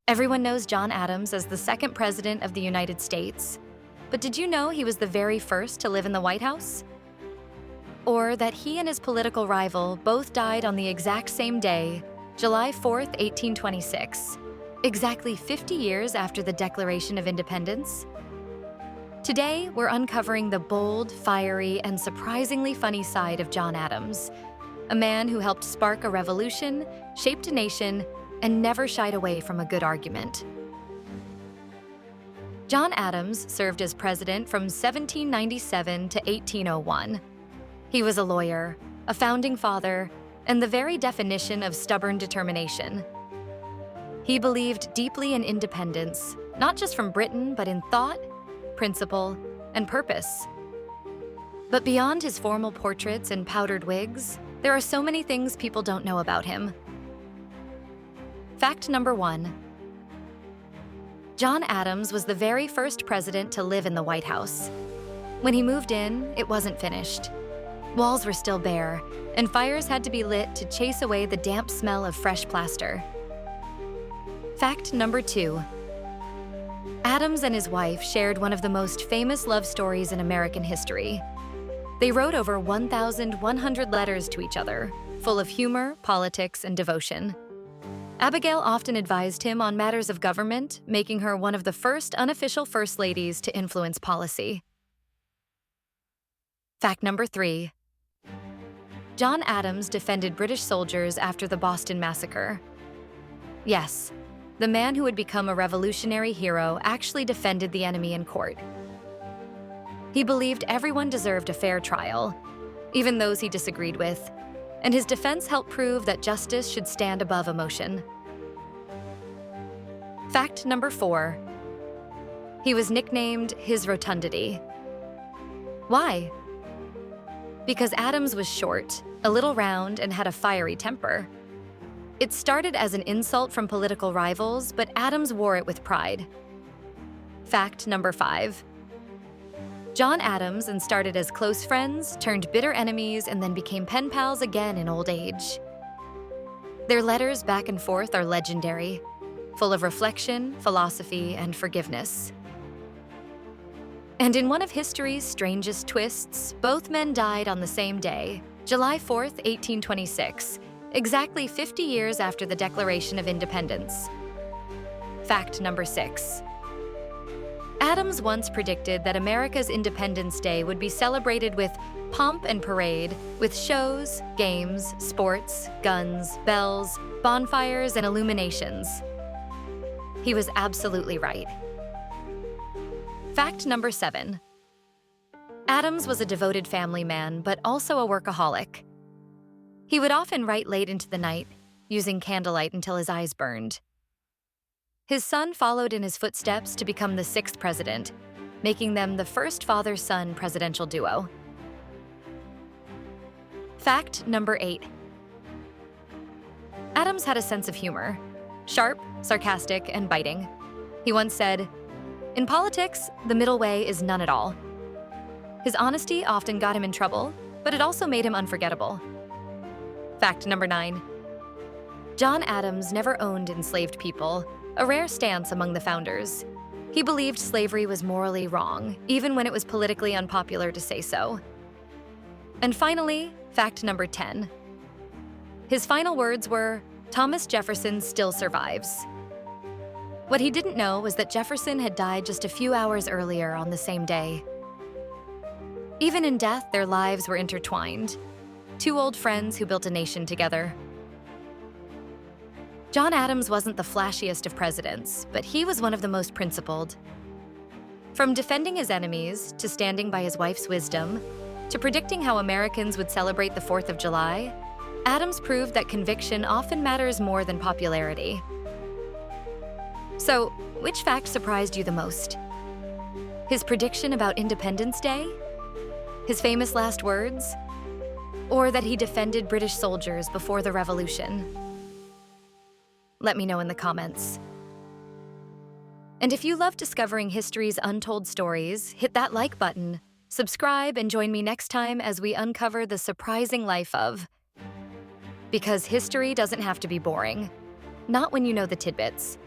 Everyone knows John Adams as the second president of the United States, but did you know he was the very first to live in the White House? Or that he and his political rival both died on the exact same day, July 4th, 1826, exactly 50 years after the Declaration of Independence? Today, we're uncovering the bold, fiery, and surprisingly funny side of John Adams, a man who helped spark a revolution, shaped a nation, and never shied away from a good argument. John Adams served as president from 1797 to 1801. He was a lawyer, a founding father, and the very definition of stubborn determination. He believed deeply in independence, not just from Britain, but in thought, principle, and purpose. But beyond his formal portraits and powdered wigs, there are so many things people don't know about him. Fact number 1. John Adams was the very first president to live in the White House. When he moved in, it wasn't finished. Walls were still bare, and fires had to be lit to chase away the damp smell of fresh plaster. Fact number 2. Adams and his wife shared one of the most famous love stories in American history. They wrote over 1,100 letters to each other, full of humor, politics, and devotion. Abigail often advised him on matters of government, making her one of the first unofficial first ladies to influence policy. Fact number 3. John Adams defended British soldiers after the Boston Massacre. Yes, the man who would become a revolutionary hero actually defended the enemy in court. He believed everyone deserved a fair trial, even those he disagreed with, and his defense helped prove that justice should stand above emotion. Fact number 4. He was nicknamed his rotundity. Why? Because Adams was short, a little round, and had a fiery temper. It started as an insult from political rivals, but Adams wore it with pride. Fact number 5. John Adams started as close friends, turned bitter enemies, and then became pen pals again in old age. Their letters back and forth are legendary, full of reflection, philosophy, and forgiveness. And in one of history's strangest twists, both men died on the same day, July 4th, 1826, exactly 50 years after the Declaration of Independence. Fact number 6. Adams once predicted that America's Independence Day would be celebrated with pomp and parade, with shows, games, sports, guns, bells, bonfires, and illuminations. He was absolutely right. Fact number 7. Adams was a devoted family man, but also a workaholic. He would often write late into the night, using candlelight until his eyes burned. His son followed in his footsteps to become the 6th president, making them the first father-son presidential duo. Fact number 8. Adams had a sense of humor, sharp, sarcastic, and biting. He once said, "In politics, the middle way is none at all." His honesty often got him in trouble, but it also made him unforgettable. Fact number 9. John Adams never owned enslaved people, a rare stance among the founders. He believed slavery was morally wrong, even when it was politically unpopular to say so. And finally, fact number 10. His final words were, "Thomas Jefferson still survives." What he didn't know was that Jefferson had died just a few hours earlier on the same day. Even in death, their lives were intertwined. Two old friends who built a nation together. John Adams wasn't the flashiest of presidents, but he was one of the most principled. From defending his enemies, to standing by his wife's wisdom, to predicting how Americans would celebrate the 4th of July, Adams proved that conviction often matters more than popularity. So, which fact surprised you the most? His prediction about Independence Day? His famous last words? Or that he defended British soldiers before the Revolution? Let me know in the comments. And if you love discovering history's untold stories, hit that like button, subscribe, and join me next time as we uncover the surprising life of. Because history doesn't have to be boring. Not when you know the tidbits.